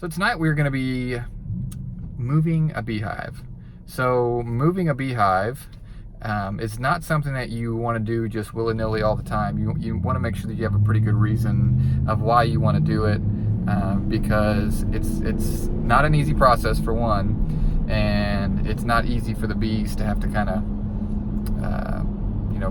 So tonight we're going to be moving a beehive. So moving a beehive is not something that you want to do just willy-nilly all the time. You want to make sure that you have a pretty good reason of why you want to do it, because it's not an easy process for one, and it's not easy for the bees to have to kind of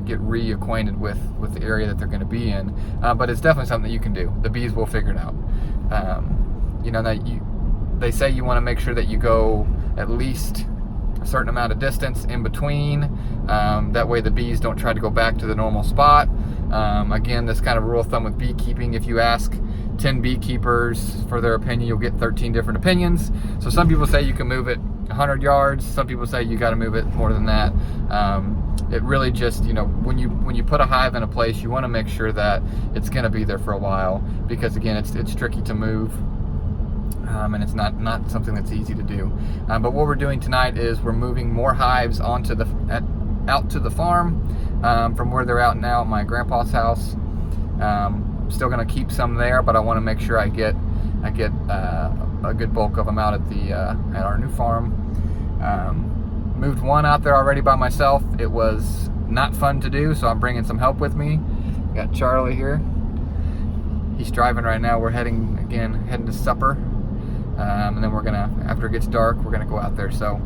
get reacquainted with the area that they're going to be in, but it's definitely something that you can do. The bees will figure it out. They say you want to make sure that you go at least a certain amount of distance in between. That way the bees don't try to go back to the normal spot. Again, this kind of rule of thumb with beekeeping, if you ask 10 beekeepers for their opinion, you'll get 13 different opinions. So some people say you can move it 100 yards. Some people say you got to move it more than that. It really just, when you put a hive in a place, you want to make sure that it's going to be there for a while, because again, it's tricky to move. And it's not something that's easy to do. But what we're doing tonight is we're moving more hives out to the farm from where they're out now at my grandpa's house. I'm still going to keep some there, but I want to make sure I get a good bulk of them out at our new farm. Moved one out there already by myself. It was not fun to do, so I'm bringing some help with me. Got Charlie here. He's driving right now. We're heading to supper. And then we're gonna, after it gets dark, we're gonna go out there. So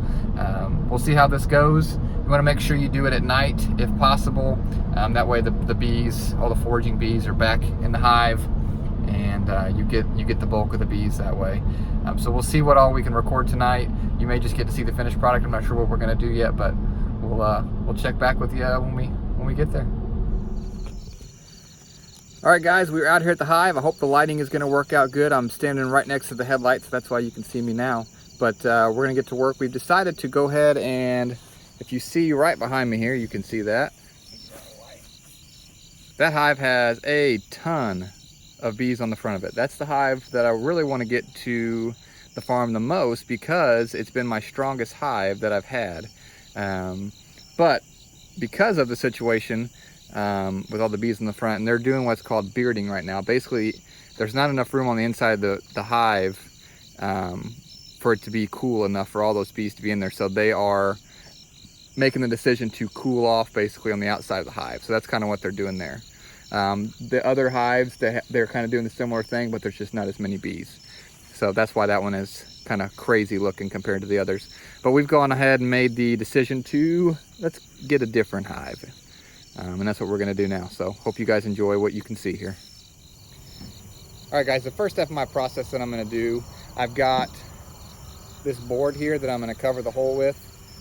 we'll see how this goes. You want to make sure you do it at night if possible. That way the bees, all the foraging bees, are back in the hive, and you get the bulk of the bees that way. So we'll see what all we can record tonight. You may just get to see the finished product. I'm not sure what we're gonna do yet, but we'll check back with you when we get there. All right, guys, we're out here at the hive. I hope the lighting is going to work out good. I'm standing right next to the headlights, so that's why you can see me now. But we're going to get to work. We've decided to go ahead and, if you see right behind me here, you can see that. That hive has a ton of bees on the front of it. That's the hive that I really want to get to the farm the most, because it's been my strongest hive that I've had. But because of the situation, with all the bees in the front, and they're doing what's called bearding right now. Basically, there's not enough room on the inside of the hive for it to be cool enough for all those bees to be in there. So they are making the decision to cool off basically on the outside of the hive. So that's kind of what they're doing there. The other hives, they're kind of doing the similar thing, but there's just not as many bees. So that's why that one is kind of crazy looking compared to the others. But we've gone ahead and made the decision to, let's get a different hive. And that's what we're going to do now. So hope you guys enjoy what you can see here. All right, guys, the first step of my process that I'm going to do, I've got this board here that I'm going to cover the hole with.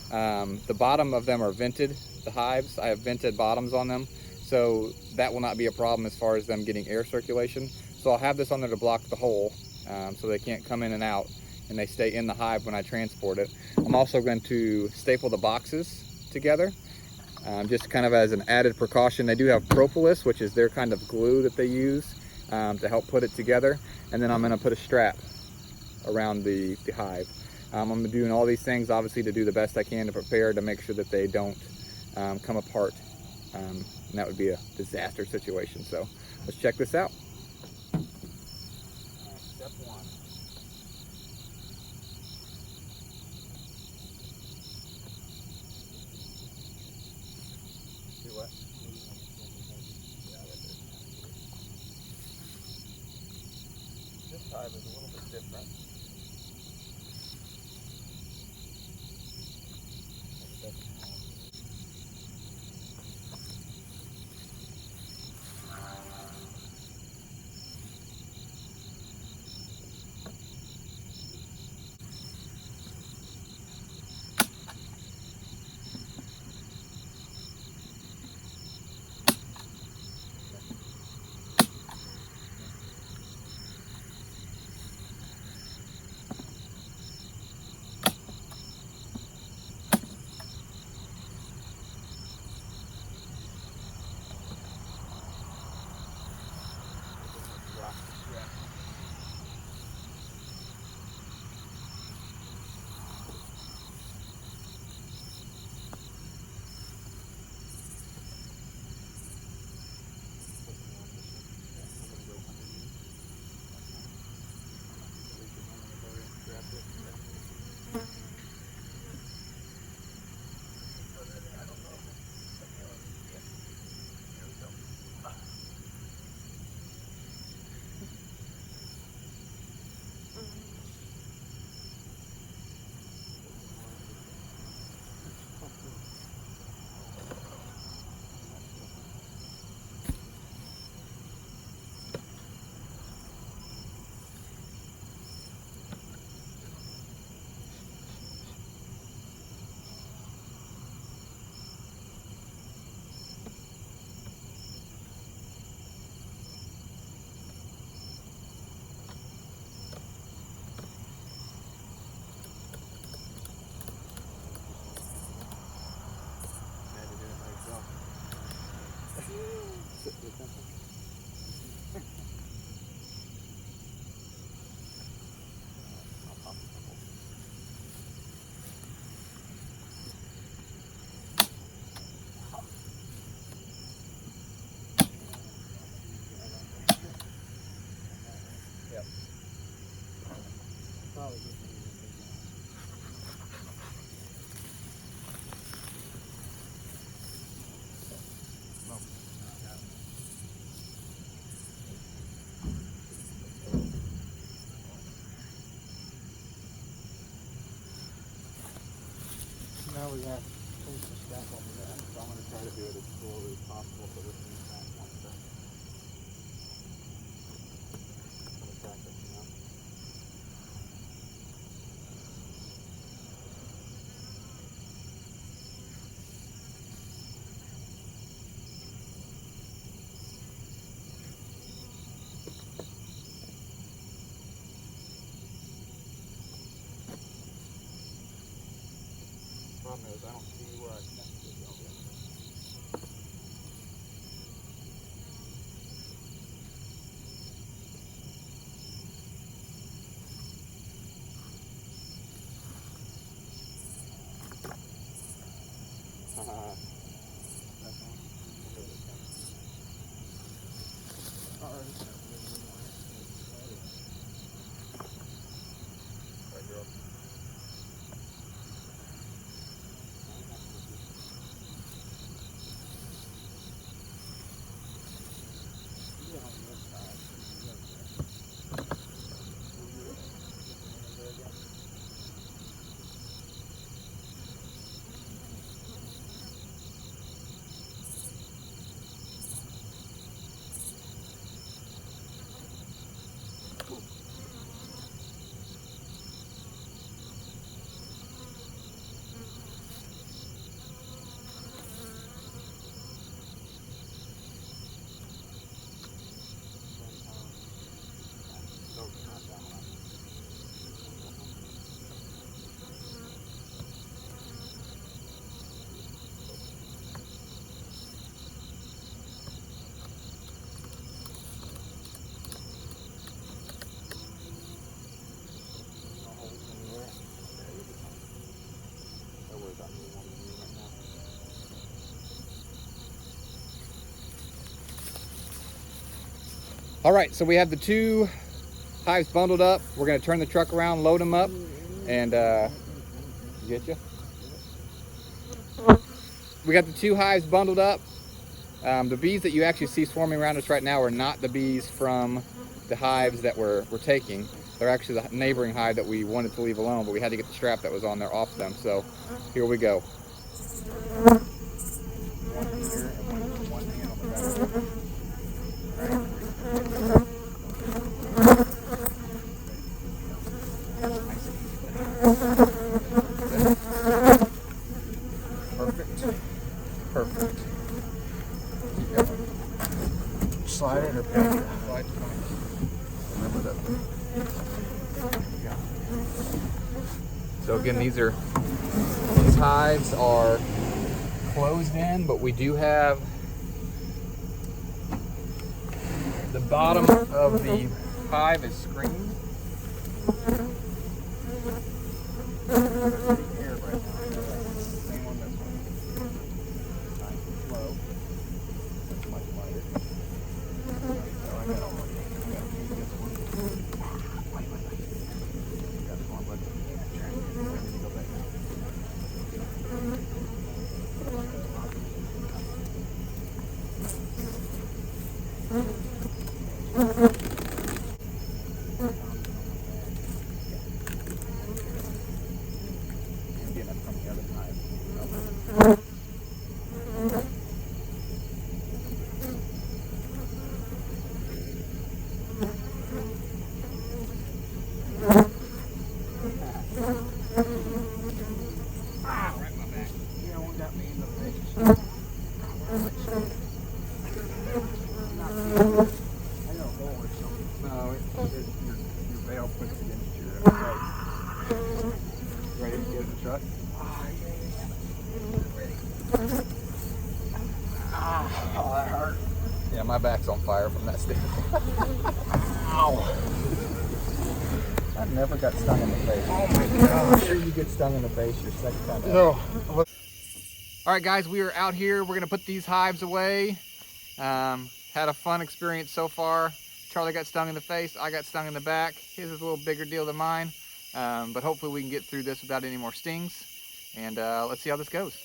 The bottom of them are vented, the hives. I have vented bottoms on them, so that will not be a problem as far as them getting air circulation. So I'll have this on there to block the hole, so they can't come in and out, and they stay in the hive when I transport it. I'm also going to staple the boxes together. Just kind of as an added precaution. They do have propolis, which is their kind of glue that they use to help put it together. And then I'm going to put a strap around the hive. I'm doing all these things obviously to do the best I can to prepare to make sure that they don't come apart. And that would be a disaster situation. So let's check this out. Step one. What? This hive is a little bit different. we have to pull some stuff off of that. So I'm going to try to do it as slowly as possible so this thing's not wants to attack us, you know? Problem is, I don't see where I connected it all yet. All right, so we have the 2 hives bundled up. We're gonna turn the truck around, load them up, and get you. We got the 2 hives bundled up. The bees that you actually see swarming around us right now are not the bees from the hives that we're taking. They're actually the neighboring hive that we wanted to leave alone, but we had to get the strap that was on there off them. So here we go. One here and one hand on the back. Perfect. Perfect. Slide it or pinch it? Slide. Remember that. So again, these hives are closed in, but we do have the bottom of the hive is screened. Yeah, my back's on fire from that stick. Ow! I never got stung in the face. Oh my God! I'm sure you get stung in the face your second time. No. All right, guys, we are out here. We're gonna put these hives away. Had a fun experience so far. Charlie got stung in the face. I got stung in the back. His is a little bigger deal than mine, but hopefully we can get through this without any more stings. And let's see how this goes.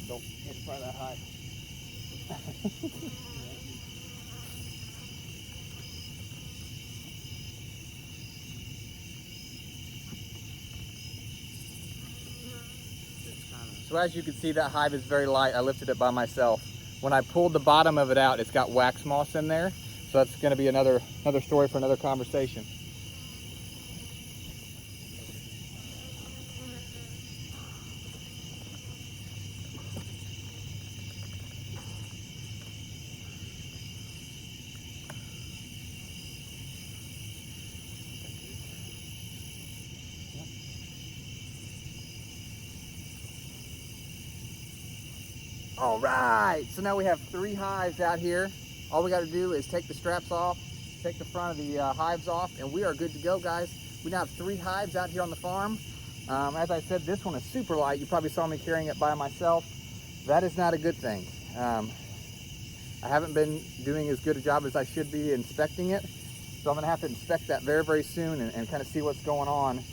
Don't hit in front of that hive. So as you can see, that hive is very light. I lifted it by myself. When I pulled the bottom of it out, it's got wax moss in there. So that's gonna be another story for another conversation. All right, so now we have 3 hives out here. All we got to do is take the straps off, take the front of the hives off, and we are good to go, guys. We now have 3 hives out here on the farm. As I said, this one is super light. You probably saw me carrying it by myself. That is not a good thing. I haven't been doing as good a job as I should be inspecting it, so I'm gonna have to inspect that very, very soon and kind of see what's going on.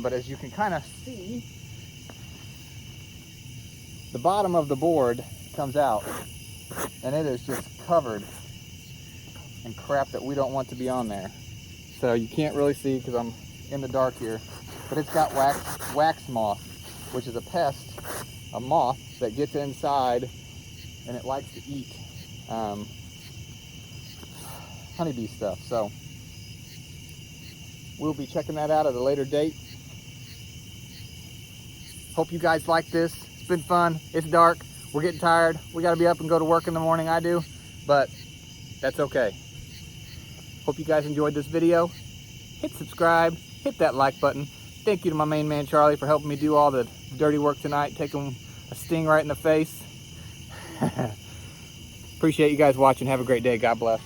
But as you can kind of see, the bottom of the board comes out and it is just covered in crap that we don't want to be on there. So you can't really see because I'm in the dark here, but it's got wax moth, which is a pest, a moth that gets inside and it likes to eat honeybee stuff. So we'll be checking that out at a later date. Hope you guys like this. It's been fun. It's dark. We're getting tired. We got to be up and go to work in the morning. I do, but that's okay. Hope you guys enjoyed this video. Hit subscribe, hit that like button. Thank you to my main man Charlie for helping me do all the dirty work tonight, taking a sting right in the face. Appreciate you guys watching. Have a great day. God bless.